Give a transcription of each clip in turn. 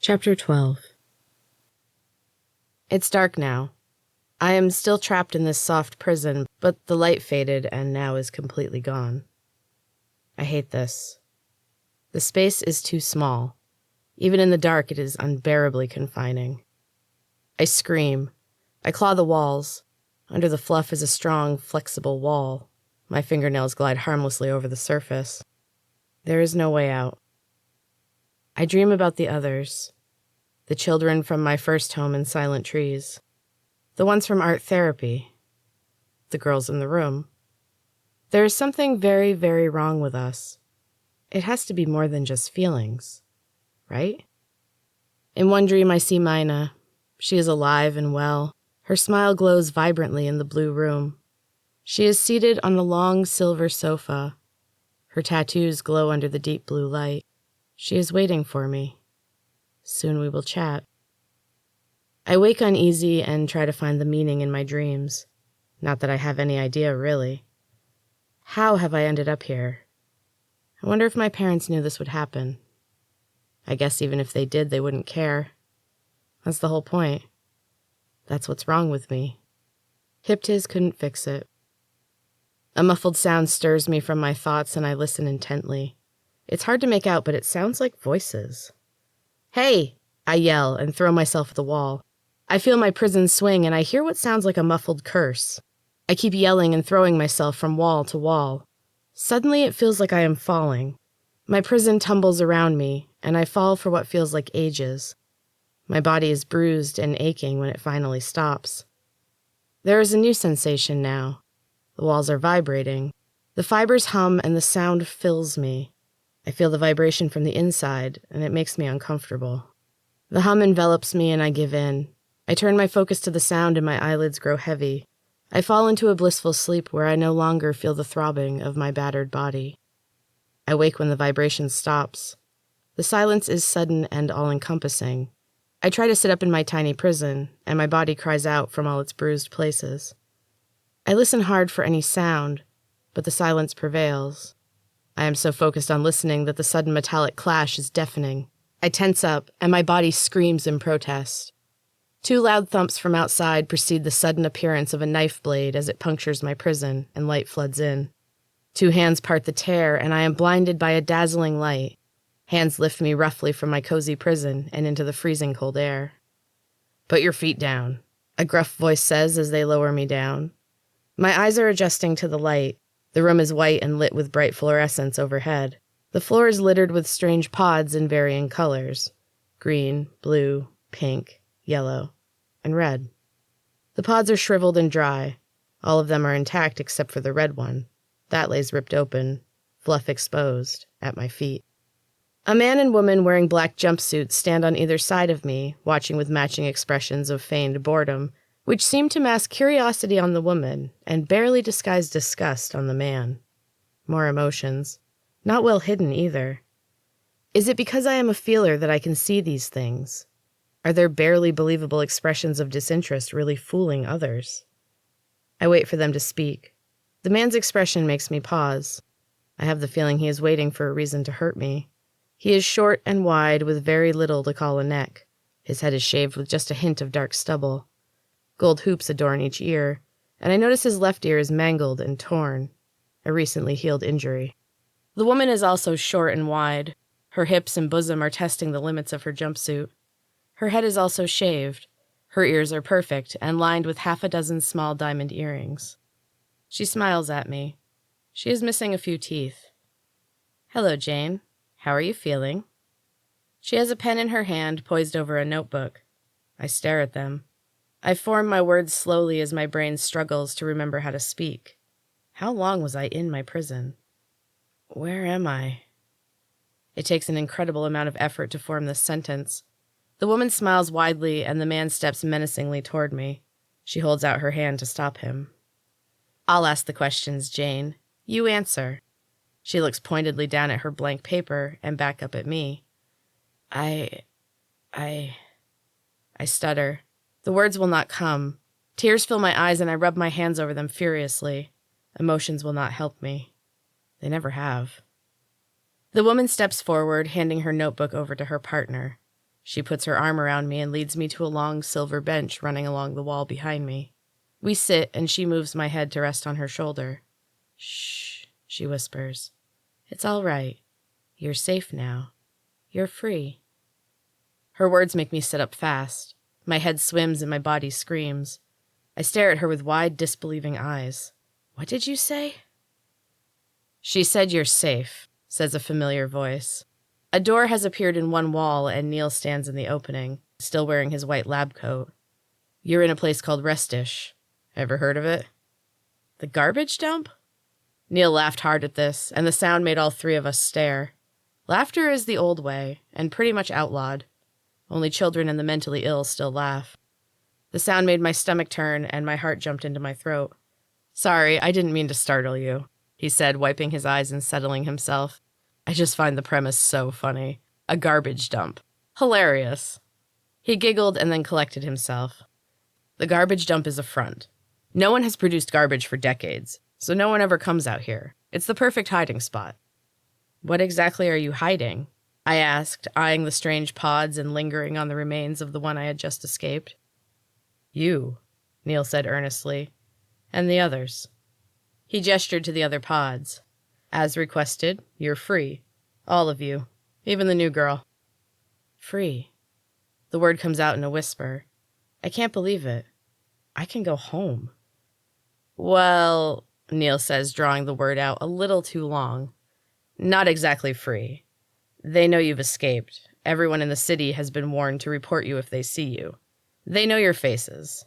Chapter 12. It's dark now. I am still trapped in this soft prison, but the light faded and now is completely gone. I hate this. The space is too small. Even in the dark, it is unbearably confining. I scream. I claw the walls. Under the fluff is a strong, flexible wall. My fingernails glide harmlessly over the surface. There is no way out. I dream about the others. The children from my first home in Silent Trees. The ones from art therapy. The girls in the room. There is something very, very wrong with us. It has to be more than just feelings, right? In one dream I see Mina. She is alive and well. Her smile glows vibrantly in the blue room. She is seated on a long silver sofa. Her tattoos glow under the deep blue light. She is waiting for me. Soon we will chat. I wake uneasy and try to find the meaning in my dreams. Not that I have any idea, really. How have I ended up here? I wonder if my parents knew this would happen. I guess even if they did, they wouldn't care. That's the whole point. That's what's wrong with me. Hyptiz couldn't fix it. A muffled sound stirs me from my thoughts and I listen intently. It's hard to make out, but it sounds like voices. Hey! I yell and throw myself at the wall. I feel my prison swing and I hear what sounds like a muffled curse. I keep yelling and throwing myself from wall to wall. Suddenly it feels like I am falling. My prison tumbles around me, and I fall for what feels like ages. My body is bruised and aching when it finally stops. There is a new sensation now. The walls are vibrating. The fibers hum and the sound fills me. I feel the vibration from the inside, and it makes me uncomfortable. The hum envelops me and I give in. I turn my focus to the sound and my eyelids grow heavy. I fall into a blissful sleep where I no longer feel the throbbing of my battered body. I wake when the vibration stops. The silence is sudden and all-encompassing. I try to sit up in my tiny prison, and my body cries out from all its bruised places. I listen hard for any sound, but the silence prevails. I am so focused on listening that the sudden metallic clash is deafening. I tense up, and my body screams in protest. Two loud thumps from outside precede the sudden appearance of a knife blade as it punctures my prison and light floods in. Two hands part the tear, and I am blinded by a dazzling light. Hands lift me roughly from my cozy prison and into the freezing cold air. Put your feet down, a gruff voice says as they lower me down. My eyes are adjusting to the light. The room is white and lit with bright fluorescence overhead. The floor is littered with strange pods in varying colors. Green, blue, pink, yellow, and red. The pods are shriveled and dry. All of them are intact except for the red one. That lays ripped open, fluff exposed, at my feet. A man and woman wearing black jumpsuits stand on either side of me, watching with matching expressions of feigned boredom, which seem to mask curiosity on the woman and barely disguise disgust on the man. More emotions. Not well hidden either. Is it because I am a feeler that I can see these things? Are their barely believable expressions of disinterest really fooling others? I wait for them to speak. The man's expression makes me pause. I have the feeling he is waiting for a reason to hurt me. He is short and wide with very little to call a neck. His head is shaved with just a hint of dark stubble. Gold hoops adorn each ear, and I notice his left ear is mangled and torn, a recently healed injury. The woman is also short and wide. Her hips and bosom are testing the limits of her jumpsuit. Her head is also shaved. Her ears are perfect and lined with half a dozen small diamond earrings. She smiles at me. She is missing a few teeth. Hello, Jane. How are you feeling? She has a pen in her hand poised over a notebook. I stare at them. I form my words slowly as my brain struggles to remember how to speak. How long was I in my prison? Where am I? It takes an incredible amount of effort to form this sentence. The woman smiles widely and the man steps menacingly toward me. She holds out her hand to stop him. I'll ask the questions, Jane. You answer. She looks pointedly down at her blank paper and back up at me. I stutter. The words will not come. Tears fill my eyes and I rub my hands over them furiously. Emotions will not help me. They never have. The woman steps forward, handing her notebook over to her partner. She puts her arm around me and leads me to a long silver bench running along the wall behind me. We sit, and she moves my head to rest on her shoulder. Shh, she whispers. It's all right. You're safe now. You're free. Her words make me sit up fast. My head swims and my body screams. I stare at her with wide, disbelieving eyes. What did you say? She said you're safe, says a familiar voice. A door has appeared in one wall, and Neil stands in the opening, still wearing his white lab coat. You're in a place called Restish. Ever heard of it? The garbage dump? Neil laughed hard at this, and the sound made all three of us stare. Laughter is the old way, and pretty much outlawed. Only children and the mentally ill still laugh. The sound made my stomach turn, and my heart jumped into my throat. Sorry, I didn't mean to startle you, he said, wiping his eyes and settling himself. I just find the premise so funny. A garbage dump. Hilarious. He giggled and then collected himself. The garbage dump is a front. No one has produced garbage for decades, so no one ever comes out here. It's the perfect hiding spot. What exactly are you hiding? I asked, eyeing the strange pods and lingering on the remains of the one I had just escaped. You, Neil said earnestly, and the others. He gestured to the other pods. As requested, you're free. All of you. Even the new girl. Free. The word comes out in a whisper. I can't believe it. I can go home. Well, Neil says, drawing the word out a little too long. Not exactly free. They know you've escaped. Everyone in the city has been warned to report you if they see you. They know your faces.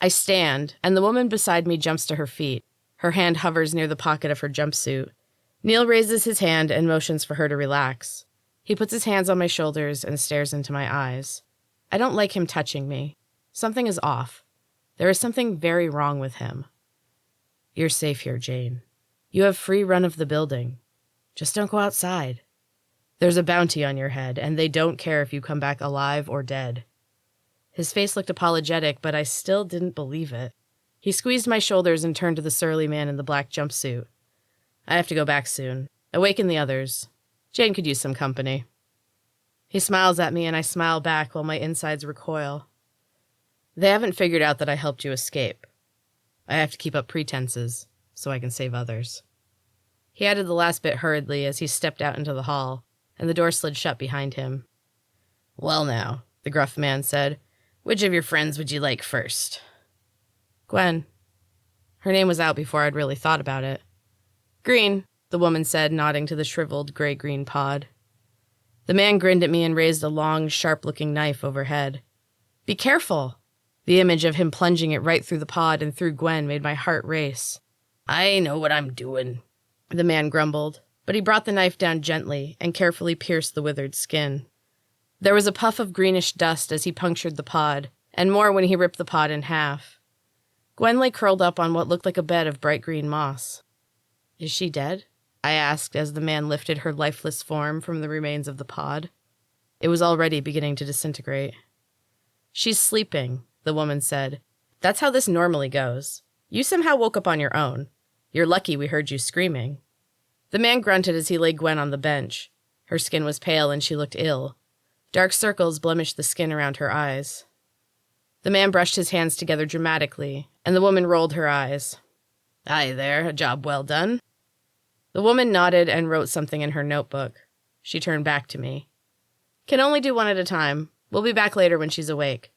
I stand, and the woman beside me jumps to her feet. Her hand hovers near the pocket of her jumpsuit. Neil raises his hand and motions for her to relax. He puts his hands on my shoulders and stares into my eyes. I don't like him touching me. Something is off. There is something very wrong with him. You're safe here, Jane. You have free run of the building. Just don't go outside. There's a bounty on your head, and they don't care if you come back alive or dead. His face looked apologetic, but I still didn't believe it. He squeezed my shoulders and turned to the surly man in the black jumpsuit. I have to go back soon. Awaken the others. Jane could use some company. He smiles at me, and I smile back while my insides recoil. They haven't figured out that I helped you escape. I have to keep up pretenses, so I can save others. He added the last bit hurriedly as he stepped out into the hall, and the door slid shut behind him. Well now, the gruff man said, which of your friends would you like first? Gwen. Her name was out before I'd really thought about it. Green, the woman said, nodding to the shriveled gray-green pod. The man grinned at me and raised a long, sharp-looking knife overhead. Be careful! The image of him plunging it right through the pod and through Gwen made my heart race. I know what I'm doing, the man grumbled, but he brought the knife down gently and carefully pierced the withered skin. There was a puff of greenish dust as he punctured the pod, and more when he ripped the pod in half. Gwen lay curled up on what looked like a bed of bright green moss. Is she dead? I asked as the man lifted her lifeless form from the remains of the pod. It was already beginning to disintegrate. She's sleeping, the woman said. That's how this normally goes. You somehow woke up on your own. You're lucky we heard you screaming. The man grunted as he laid Gwen on the bench. Her skin was pale and she looked ill. Dark circles blemished the skin around her eyes. The man brushed his hands together dramatically, and the woman rolled her eyes. Aye there, a job well done. The woman nodded and wrote something in her notebook. She turned back to me. Can only do one at a time. We'll be back later when she's awake.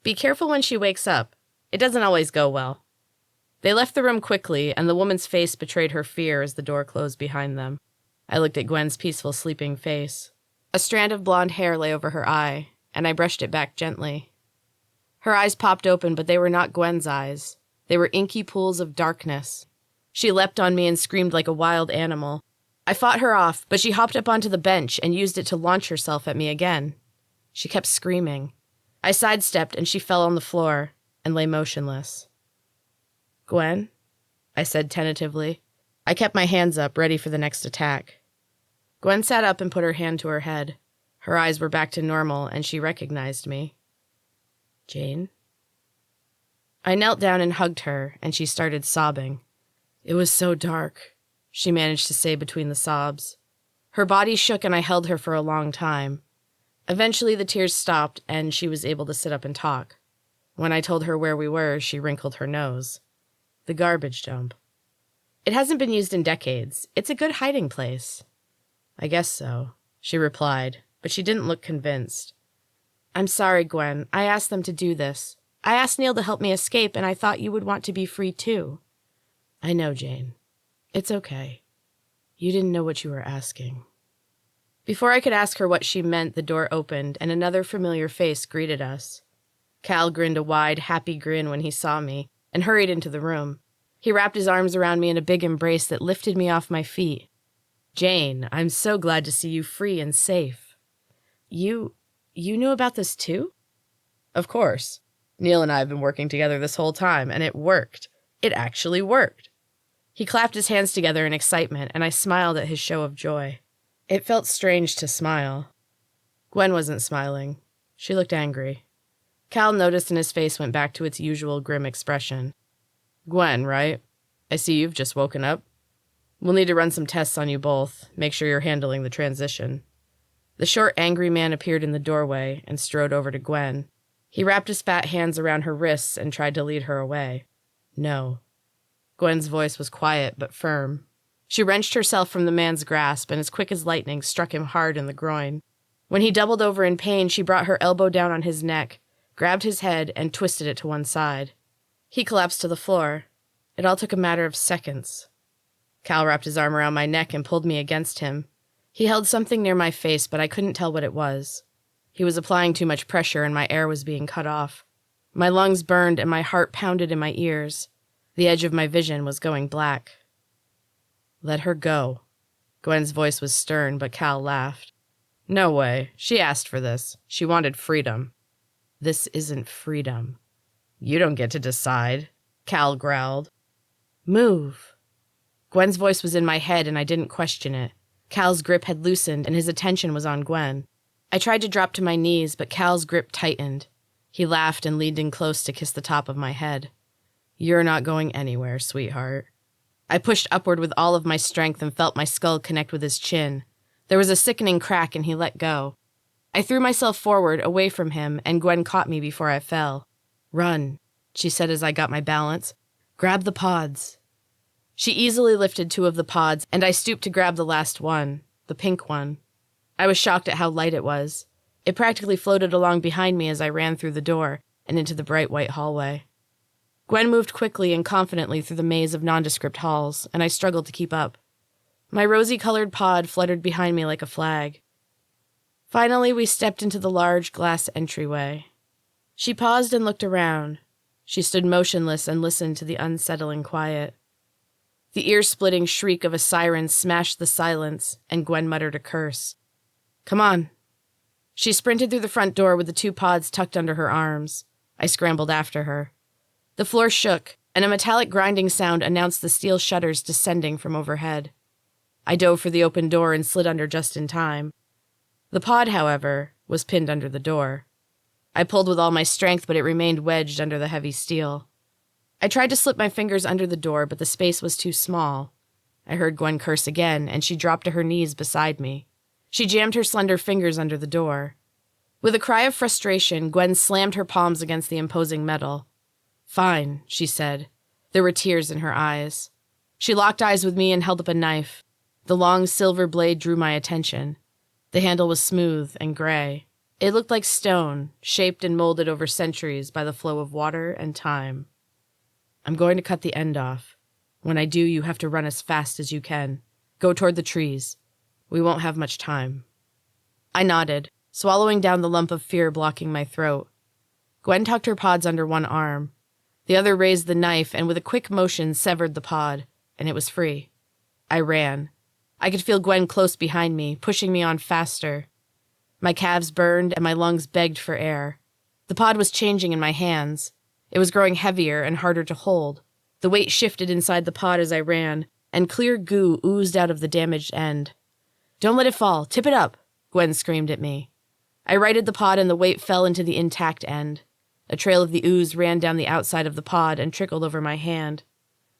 Be careful when she wakes up. It doesn't always go well. They left the room quickly, and the woman's face betrayed her fear as the door closed behind them. I looked at Gwen's peaceful, sleeping face. A strand of blonde hair lay over her eye, and I brushed it back gently. Her eyes popped open, but they were not Gwen's eyes. They were inky pools of darkness. She leapt on me and screamed like a wild animal. I fought her off, but she hopped up onto the bench and used it to launch herself at me again. She kept screaming. I sidestepped, and she fell on the floor and lay motionless. Gwen? I said tentatively. I kept my hands up, ready for the next attack. Gwen sat up and put her hand to her head. Her eyes were back to normal, and she recognized me. Jane? I knelt down and hugged her, and she started sobbing. It was so dark, she managed to say between the sobs. Her body shook, and I held her for a long time. Eventually, the tears stopped, and she was able to sit up and talk. When I told her where we were, she wrinkled her nose. The garbage dump. It hasn't been used in decades. It's a good hiding place. I guess so, she replied, but she didn't look convinced. I'm sorry, Gwen. I asked them to do this. I asked Neil to help me escape, and I thought you would want to be free too. I know, Jane. It's okay. You didn't know what you were asking. Before I could ask her what she meant, the door opened, and another familiar face greeted us. Cal grinned a wide, happy grin when he saw me, and hurried into the room. He wrapped his arms around me in a big embrace that lifted me off my feet. Jane, I'm so glad to see you free and safe. You knew about this too? Of course. Neil and I have been working together this whole time, and it worked. It actually worked. He clapped his hands together in excitement, and I smiled at his show of joy. It felt strange to smile. Gwen wasn't smiling. She looked angry. Cal noticed, and his face went back to its usual grim expression. Gwen, right? I see you've just woken up. We'll need to run some tests on you both, make sure you're handling the transition. The short, angry man appeared in the doorway and strode over to Gwen. He wrapped his fat hands around her wrists and tried to lead her away. No. Gwen's voice was quiet but firm. She wrenched herself from the man's grasp and, as quick as lightning, struck him hard in the groin. When he doubled over in pain, she brought her elbow down on his neck, grabbed his head, and twisted it to one side. He collapsed to the floor. It all took a matter of seconds. Cal wrapped his arm around my neck and pulled me against him. He held something near my face, but I couldn't tell what it was. He was applying too much pressure, and my air was being cut off. My lungs burned, and my heart pounded in my ears. The edge of my vision was going black. Let her go. Gwen's voice was stern, but Cal laughed. No way. She asked for this. She wanted freedom. This isn't freedom. You don't get to decide, Cal growled. Move. Gwen's voice was in my head, and I didn't question it. Cal's grip had loosened, and his attention was on Gwen. I tried to drop to my knees, but Cal's grip tightened. He laughed and leaned in close to kiss the top of my head. You're not going anywhere, sweetheart. I pushed upward with all of my strength and felt my skull connect with his chin. There was a sickening crack, and he let go. I threw myself forward, away from him, and Gwen caught me before I fell. Run, she said as I got my balance. Grab the pods. She easily lifted 2 of the pods, and I stooped to grab the last one, the pink one. I was shocked at how light it was. It practically floated along behind me as I ran through the door and into the bright white hallway. Gwen moved quickly and confidently through the maze of nondescript halls, and I struggled to keep up. My rosy-colored pod fluttered behind me like a flag. Finally, we stepped into the large glass entryway. She paused and looked around. She stood motionless and listened to the unsettling quiet. The ear-splitting shriek of a siren smashed the silence, and Gwen muttered a curse. Come on. She sprinted through the front door with the 2 pods tucked under her arms. I scrambled after her. The floor shook, and a metallic grinding sound announced the steel shutters descending from overhead. I dove for the open door and slid under just in time. The pod, however, was pinned under the door. I pulled with all my strength, but it remained wedged under the heavy steel. I tried to slip my fingers under the door, but the space was too small. I heard Gwen curse again, and she dropped to her knees beside me. She jammed her slender fingers under the door. With a cry of frustration, Gwen slammed her palms against the imposing metal. Fine, she said. There were tears in her eyes. She locked eyes with me and held up a knife. The long silver blade drew my attention. The handle was smooth and gray. It looked like stone, shaped and molded over centuries by the flow of water and time. I'm going to cut the end off. When I do, you have to run as fast as you can. Go toward the trees. We won't have much time. I nodded, swallowing down the lump of fear blocking my throat. Gwen tucked her pods under one arm. The other raised the knife and with a quick motion severed the pod, and it was free. I ran. I could feel Gwen close behind me, pushing me on faster. My calves burned and my lungs begged for air. The pod was changing in my hands. It was growing heavier and harder to hold. The weight shifted inside the pod as I ran, and clear goo oozed out of the damaged end. Don't let it fall. Tip it up, Gwen screamed at me. I righted the pod and the weight fell into the intact end. A trail of the ooze ran down the outside of the pod and trickled over my hand.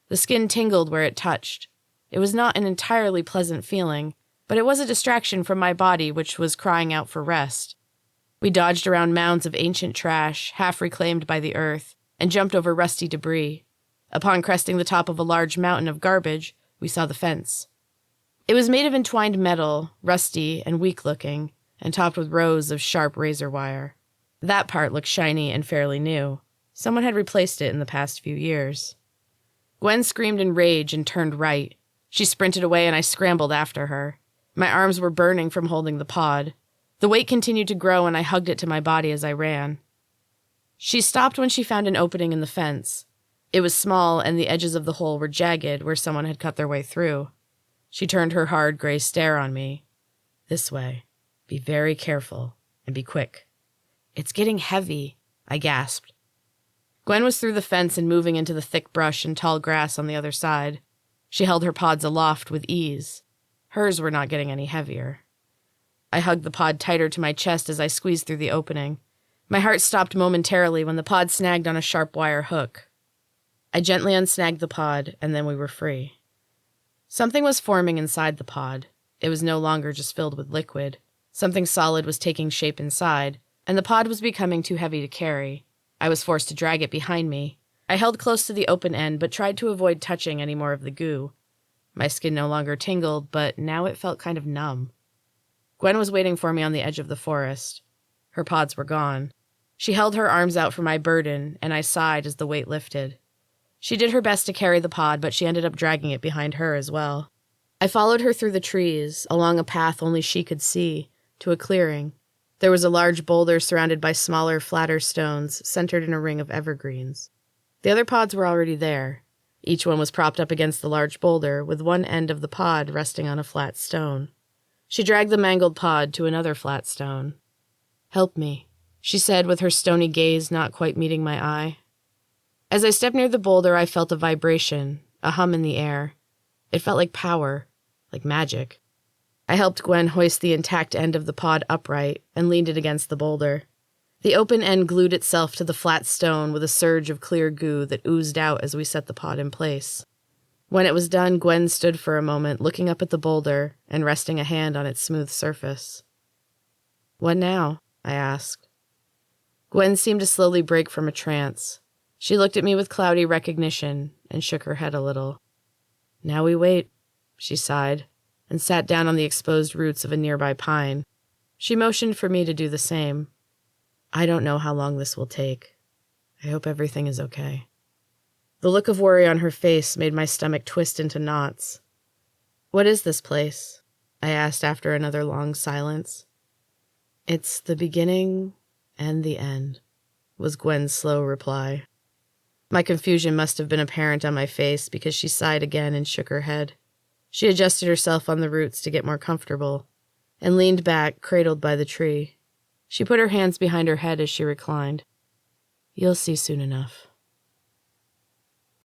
The skin tingled where it touched. It was not an entirely pleasant feeling, but it was a distraction from my body, which was crying out for rest. We dodged around mounds of ancient trash, half reclaimed by the earth, and jumped over rusty debris. Upon cresting the top of a large mountain of garbage, we saw the fence. It was made of entwined metal, rusty and weak-looking, and topped with rows of sharp razor wire. That part looked shiny and fairly new. Someone had replaced it in the past few years. Gwen screamed in rage and turned right. She sprinted away and I scrambled after her. My arms were burning from holding the pod. The weight continued to grow and I hugged it to my body as I ran. She stopped when she found an opening in the fence. It was small and the edges of the hole were jagged where someone had cut their way through. She turned her hard gray stare on me. This way. Be very careful and be quick. It's getting heavy, I gasped. Gwen was through the fence and moving into the thick brush and tall grass on the other side. She held her pods aloft with ease. Hers were not getting any heavier. I hugged the pod tighter to my chest as I squeezed through the opening. My heart stopped momentarily when the pod snagged on a sharp wire hook. I gently unsnagged the pod, and then we were free. Something was forming inside the pod. It was no longer just filled with liquid. Something solid was taking shape inside, and the pod was becoming too heavy to carry. I was forced to drag it behind me. I held close to the open end, but tried to avoid touching any more of the goo. My skin no longer tingled, but now it felt kind of numb. Gwen was waiting for me on the edge of the forest. Her pods were gone. She held her arms out for my burden, and I sighed as the weight lifted. She did her best to carry the pod, but she ended up dragging it behind her as well. I followed her through the trees, along a path only she could see, to a clearing. There was a large boulder surrounded by smaller, flatter stones, centered in a ring of evergreens. The other pods were already there. Each one was propped up against the large boulder, with one end of the pod resting on a flat stone. She dragged the mangled pod to another flat stone. "Help me," she said with her stony gaze not quite meeting my eye. As I stepped near the boulder, I felt a vibration, a hum in the air. It felt like power, like magic. I helped Gwen hoist the intact end of the pod upright and leaned it against the boulder. The open end glued itself to the flat stone with a surge of clear goo that oozed out as we set the pod in place. When it was done, Gwen stood for a moment, looking up at the boulder and resting a hand on its smooth surface. "What now?" I asked. Gwen seemed to slowly break from a trance. She looked at me with cloudy recognition and shook her head a little. "Now we wait," she sighed, and sat down on the exposed roots of a nearby pine. She motioned for me to do the same. "I don't know how long this will take. I hope everything is okay." The look of worry on her face made my stomach twist into knots. "What is this place?" I asked after another long silence. "It's the beginning and the end," was Gwen's slow reply. My confusion must have been apparent on my face because she sighed again and shook her head. She adjusted herself on the roots to get more comfortable, and leaned back, cradled by the tree. She put her hands behind her head as she reclined. "You'll see soon enough."